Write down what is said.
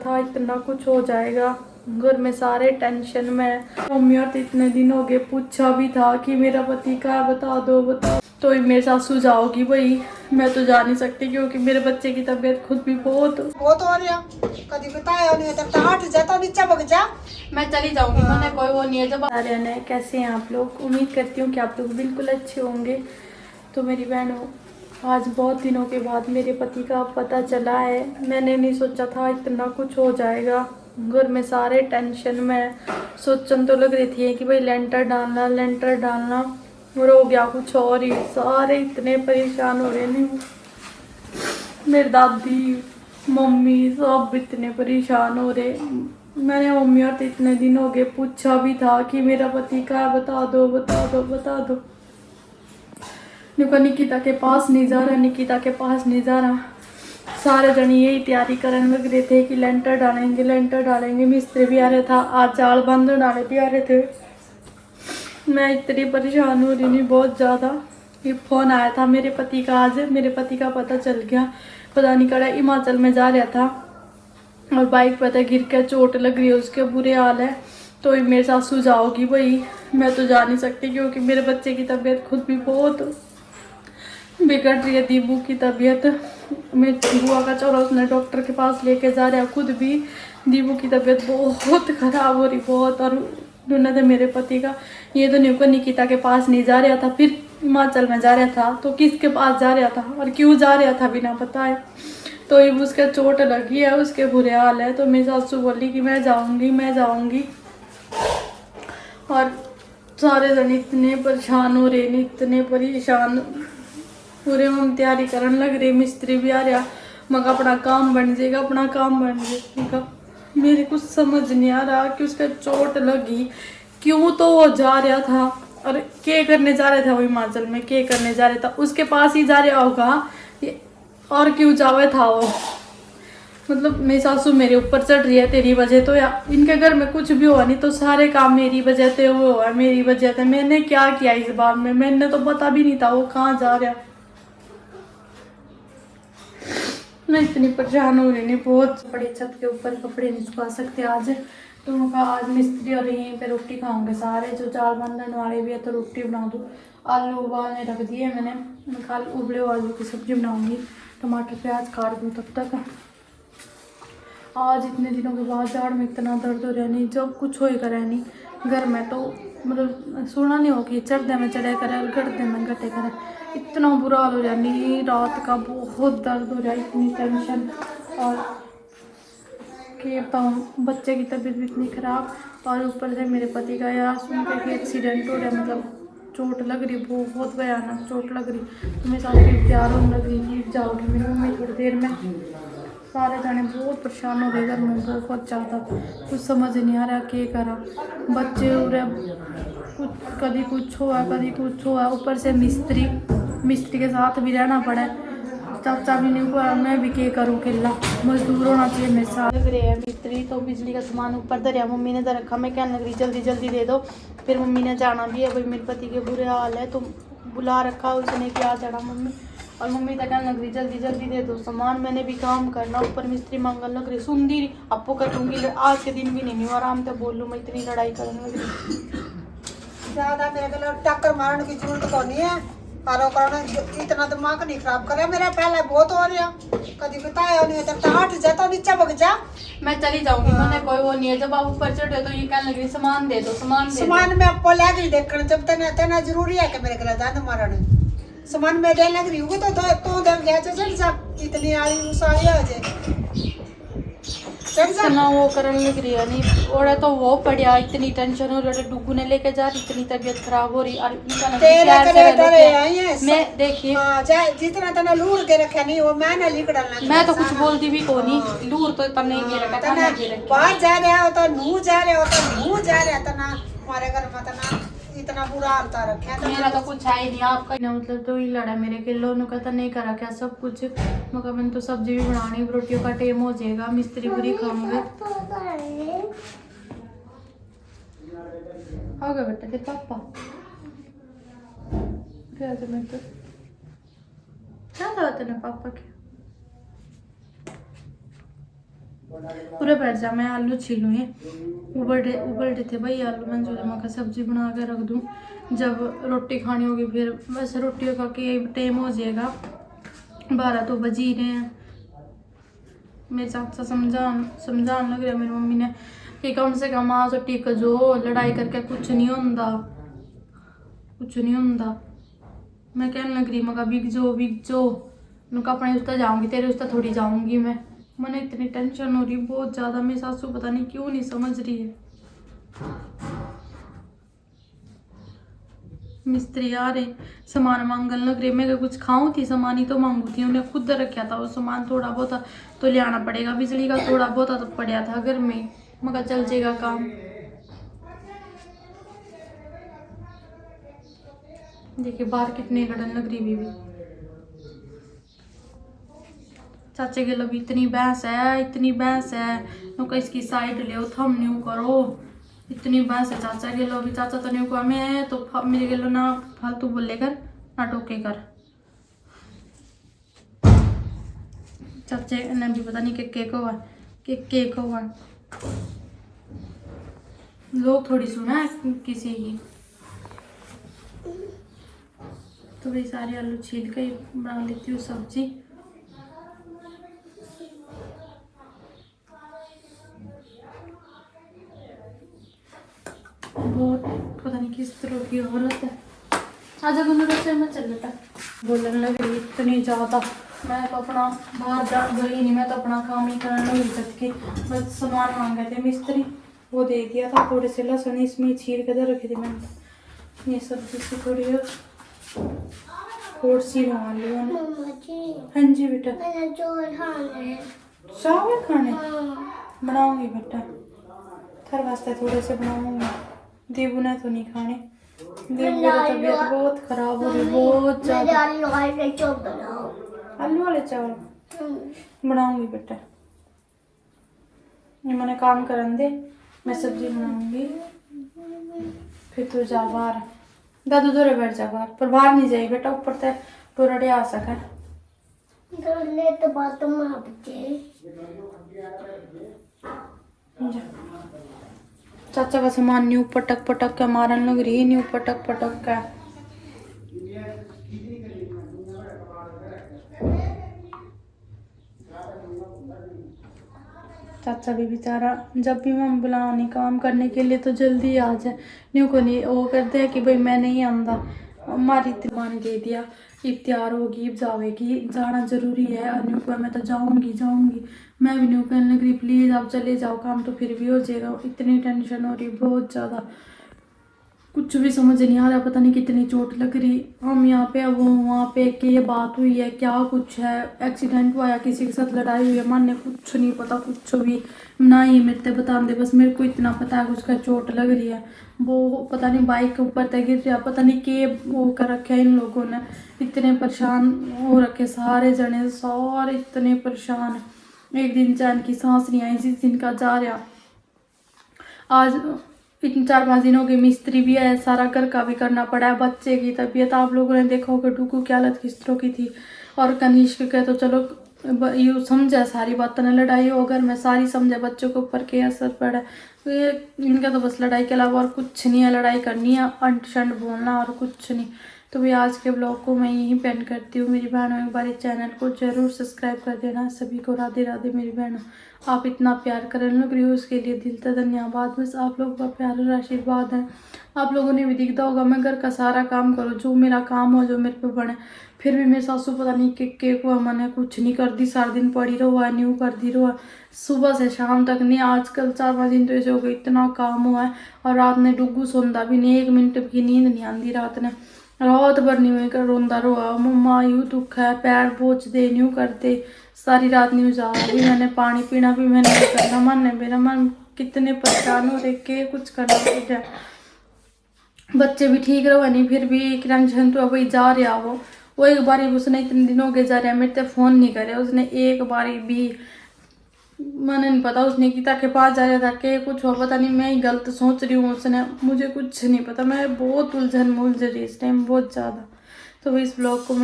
था इतना कुछ हो जाएगा, घर में सारे टेंशन में। मम्मी और तो इतने दिन हो गए, पूछा भी था कि मेरा पति का बता दो बता, तो मेरे साथ सुझाओगी भाई। मैं तो जा नहीं सकती क्योंकि मेरे बच्चे की तबीयत खुद भी बहुत हो रहा। कभी बताया नहीं तो हट जाता नीचे बग जा। मैं चली जाऊंगी, मैंने कोई वो नहीं है। जब रहना है, कैसे हैं आप लोग? उम्मीद करती हूँ कि आप लोग बिल्कुल अच्छे होंगे। तो मेरी बहनों, आज बहुत दिनों के बाद मेरे पति का पता चला है। मैंने नहीं सोचा था इतना कुछ हो जाएगा, घर में सारे टेंशन में। सोचन तो लग रही थी कि भाई लेंटर डालना, और हो गया कुछ और ही। सारे इतने परेशान हो रहे नहीं, मेरी दादी मम्मी सब इतने परेशान हो रहे। मैंने मम्मी और तो इतने दिन हो गए, पूछा भी था कि मेरा पति का बता दो बता दो बता दो। निकिता के पास नहीं जा रहा, निकिता के पास नहीं जा रहा। सारे जने यही तैयारी करने लग रहे थे कि लेंटर डालेंगे। मिस्त्री भी आ रहा था, आज जाल बांधने वाले भी आ रहे थे। मैं इतनी परेशान हो रही थी बहुत ज़्यादा। ये फ़ोन आया था मेरे पति का, आज मेरे पति का पता चल गया। पता नहीं कड़ा हिमाचल में जा रहा था और बाइक पर था, गिर के चोट लग रही है, उसके बुरे हाल है। तो ये मेरे साथ सुझाओगी भाई। मैं तो जा नहीं सकती क्योंकि मेरे बच्चे की तबीयत खुद भी बहुत बिगड़ रही है। दीबू की तबीयत, मैं बुआ का चौरा उसने डॉक्टर के पास लेके जा रहा है, खुद भी दीबू की तबीयत बहुत खराब हो रही बहुत। और दोनों थे मेरे पति का, ये तो नहीं को निकिता के पास नहीं जा रहा था, फिर हिमाचल में जा रहा था। तो किसके पास जा रहा था और क्यों जा रहा था बिना बताए। तो ये उसके चोट लगी है, उसके बुरे हाल है। तो मेरी सासू बोली कि मैं जाऊंगी। और सारे जन इतने परेशान हो रहे हैं, इतने परेशान। पूरे हम तैयारी करने लग रहे, मिस्त्री भी आ रहा। मगर अपना काम बन जाएगा। मेरे कुछ समझ नहीं आ रहा कि उसका चोट लगी क्यों, तो वो जा रहा था और क्या करने जा रहा था। वो हिमाचल में क्या करने जा रहा था, उसके पास ही जा रहा होगा और क्यों जावे था वो। मतलब मेरी सासू मेरे ऊपर चढ़ रही है तेरी वजह तो, या इनके घर में कुछ भी हुआ नहीं तो सारे काम मेरी वजह से वो हुआ, मेरी वजह से। मैंने क्या किया इस बात में, मैंने तो पता भी नहीं था वो कहाँ जा रहा। मैं इतनी परेशान हो रही नहीं बहुत। बड़ी छत के ऊपर कपड़े नहीं सुखा सकते आज, तो उनका आज मिस्त्री और यहीं पे रोटी खाऊंगे सारे। जो चार बंधन वाले भी है तो रोटी बना दूँ। आलू उबालने रख दिए मैंने, मैं कल उबले हुए आलू की सब्जी बनाऊंगी। टमाटर प्याज काट दूँ तब तक। आज इतने दिनों के बाद जाड़ में इतना दर्द हो रहा नहीं, जब कुछ होएगा नहीं घर में तो मतलब सुना नहीं हो कि चढ़दे में चढ़े करे गढ़दे में घटे करे। इतना बुरा हाल हो जानी, रात का बहुत दर्द हो रहा है, इतनी टेंशन। और कि बताऊँ, बच्चे की तबीयत भी इतनी ख़राब और ऊपर से मेरे पति का यार सुन के कि एक्सीडेंट हो रहा है, मतलब चोट लग रही, बहुत भयानक चोट लग रही। तो मेरे साथ तैयार होने लग रही कि जाओगी मेरी मम्मी थोड़ी देर में। सारे जाने बहुत परेशान हो गए घर में बहुत ज़्यादा, कुछ समझ नहीं आ रहा क्या करा। बच्चे हो रहे कुछ, कभी कुछ हुआ ऊपर से मिस्त्री के साथ भी रहना पड़ा। चाचा भी नहीं हुआ, मैं भी क्या करूँ, किला मजदूर होना चाहिए मेरे साथ। लग रहे हैं मिस्त्री तो बिजली का सामान ऊपर धरिया, मम्मी ने धर रखा। मैं कहने लग रही जल्दी जल्दी दे दो, फिर मम्मी ने जाना भी है भाई, मेरे पति के बुरे हाल है तो बुला रखा उसने क्या जाना मम्मी। और मम्मी तो कहने लग रही जल्दी जल्दी दे दो सामान, मैंने भी काम करना। ऊपर मिस्त्री मंगल लग रही, सुनदी आपको कर दूंगी। आज के दिन भी नहीं आराम से बोलूँ, मैं इतनी लड़ाई करने लग रही। ज्यादा मेरे को टक्कर मारने की जरूरत को नहीं है, इतना दिमाग नहीं खराब करे मेरा। पहले बहुत हो रहा, कभी बताया नहीं तो हट जाता नीचे बग जा। मैं चली जाऊंगी, मैंने कोई वो नहीं है। जब आप ऊपर चढ़े तो ये कहने लगी सामान दे दो सामान में आपको ले गई देखने, जब तेना जरूरी है कि मेरे घर दांत मारने सामान में दे लग रही होगी तो दे गया चल जा। इतनी आई उस आई आ जाए इतना वो करने लग रही है नहीं, और तो वो पड़िया इतनी टेंशन हो रही है। डुगू ने लेके जा रही, इतनी तबीयत खराब हो रही। और मैं देखिए जितना तना लूर के रखा नहीं वो मैंने लिख डालना। मैं तो कुछ बोलती भी को नहीं, लूर तो तब नहीं गिर रखा, बाहर जा रहा हो तो नू जा रहा हो तो नू जा रहा तना हमारे घर में तना इतना बुरा हालता रखा। मेरा तो कुछ है ही नहीं, आपका मतलब तो ही लड़ा मेरे किलो ने कहता नहीं करा क्या सब कुछ। मगर मैंने तो सब्जी भी बनानी, रोटियों का टेम हो जाएगा, मिस्त्री पूरी खाऊंगे। आ गया बेटा तेरे पापा क्या था तेरे पापा के। पूरे बैठ जा, मैं आलू छीलूँ ये उबल थे भाई आलू। मैं जो मैं सब्जी बना के रख दूँ, जब रोटी खानी होगी फिर वैसे रोटियों का के टाइम हो जाएगा, 12 तो बज ही रहे हैं। मेरे चाचा समझाने लग रहा मेरी मम्मी ने कि कम से कम आ तो टिक जो, लड़ाई करके कुछ नहीं होता, कुछ नहीं होता। मैं कहने लग रही मगा बिक जो उनका अपने उस्ता जाऊंगी, तेरे उस्ता थोड़ी जाऊंगी मैं। मैंने इतनी टेंशन हो रही बहुत ज़्यादा, मेरी सासू पता नहीं क्यों नहीं समझ रही है। मिस्त्री आ रहे, सामान मांगने लग रहे। मैं कुछ खाऊं थी, सामान ही तो मांगू थी, उन्हें खुद रखा था वो सामान, थोड़ा बहुत तो ले आना पड़ेगा। बिजली का थोड़ा बहुत तो पड़ा था घर में, मगर चल जाएगा काम। देखिए बाहर कितनी लड़न लग रही बीवी। चाचे के लोग इतनी बहस है नुका इसकी साइड ले थम न्यू करो, इतनी बहस है चाचा के लोग। चाचा तो न्यू को मैं तो मेरे के लो ना फालतू बोले कर ना टोके कर। चाचे ने भी पता नहीं के हुआ लोग थोड़ी सुना है किसी की। तो भाई सारे आलू छील के बना लेती हूँ सब्जी। बहुत पता नहीं किस तरह की औरत है। आजा गुना रसोई में चल बेटा। बोलने लग रही इतनी ज़्यादा, मैं तो अपना बाहर जा गई नहीं, मैं तो अपना काम ही करने लगी तक के। बस सामान मांगे थे मिस्त्री, वो दे दिया था। थोड़े से लहसुन इसमें छील के दे रखी थी मैंने। ये सब्जी से थोड़ी थोड़ी सी बना ली। हाँ जी बेटा, चावल खाने बनाऊंगी बेटा, थर वास्ते थोड़े से बनाऊंगी। देबू ने तो नहीं खाने, देबू की तबीयत बहुत खराब हो रही बहुत ज्यादा। आलू वाले चावल बनाऊंगी बेटा, ये मैंने काम करन दे, मैं सब्जी बनाऊंगी। फिर तो जा बाहर, दादू दोरे बैठ जा बाहर, पर बाहर नहीं जाए बेटा, ऊपर तक टोरडे आ सके। चाचा का सामान न्यू पटक का मारन लग रही है, न्यू पटक का। चाचा भी बेचारा जब भी मैं बुलाऊँ काम करने के लिए तो जल्दी आ जाए, न्यू को नहीं वो करते हैं कि भाई मैं नहीं आंदा। हमारी मान दे दिया, अब तैयार होगी, अब जाएगी, जाना जरूरी है। और न्यू को मैं तो जाऊंगी। मैं भी न्यू कहने लगी प्लीज़ आप चले जाओ, काम तो फिर भी हो जाएगा। इतनी टेंशन हो रही बहुत ज़्यादा, कुछ भी समझ नहीं आ रहा, पता नहीं कितनी चोट लग रही। हम यहाँ पे वो वहाँ पे कि ये बात हुई है क्या, कुछ है एक्सीडेंट हुआ या किसी के साथ लड़ाई हुई है, माने कुछ नहीं पता, कुछ भी ना ही मेरे बता दे। बस मेरे को इतना पता है उसका चोट लग रही है, वो पता नहीं बाइक के ऊपर तक गिर रहा, पता नहीं के वो कर रखे इन लोगों ने। इतने परेशान हो रखे सारे जने, सारे इतने परेशान। एक दिन चैन की सांस नहीं आई जिस दिन का जा रहा। आज इन 4-5 दिनों के मिस्त्री भी है, सारा घर का भी करना पड़ा है। बच्चे की तबीयत आप लोगों ने देखा होगा, डुगू की हालत किस तरह की थी। और कनिष्क के तो चलो यू समझा सारी बातों ने, लड़ाई हो घर में सारी समझा, बच्चों के ऊपर क्या असर पड़ा। तो ये इनका तो बस लड़ाई के अलावा और कुछ नहीं है, लड़ाई करनी है, अंट शंट बोलना और कुछ नहीं। तो भी आज के ब्लॉग को मैं यहीं पेंड करती हूँ। मेरी बहनों एक बार चैनल को जरूर सब्सक्राइब कर देना। सभी को राधे राधे मेरी बहनों, आप इतना प्यार करने लग रही हो उसके लिए दिल से धन्यवाद। बस आप लोगों का प्यार और आशीर्वाद है। आप लोगों ने भी दिखता होगा मैं घर का सारा काम करूँ, जो मेरा काम हो, जो मेरे पे बने, फिर भी मेरी सासू पता नहीं के को मैंने कुछ नहीं कर दी। सारा दिन पड़ी रहो, न्यू कर दी रहो, सुबह से शाम तक नहीं। आजकल 4-5 दिन तो ऐसे हो गए, इतना काम हुआ है। और रात ने डुगू सोंदा भी नहीं, 1 मिनट की नींद नहीं आती रात ने, रात भर नहीं हुई कर रोंदा रोआ, मम्मा यूँ दुख है, पैर पोछ दे, न्यू कर दे। सारी रात न्यू जा भी मैंने, पानी पीना भी मैंने नहीं करना, मन ने मेरा मन कितने परेशान हो रहे के कुछ करना पड़ रहा। बच्चे भी ठीक रहो नहीं, फिर भी टेंशन तो वही जा रहा वो एक बारी उसने इतने दिनों के जा रहा मेरे से फ़ोन नहीं करे उसने एक बारी भी। मैंने नहीं पता उसने गीता के पास जा रहा था कि कुछ हो, पता नहीं मैं ही गलत सोच रही हूँ, उसने मुझे कुछ नहीं पता। मैं बहुत उलझ रही इस टाइम बहुत ज़्यादा। तो इस ब्लॉग को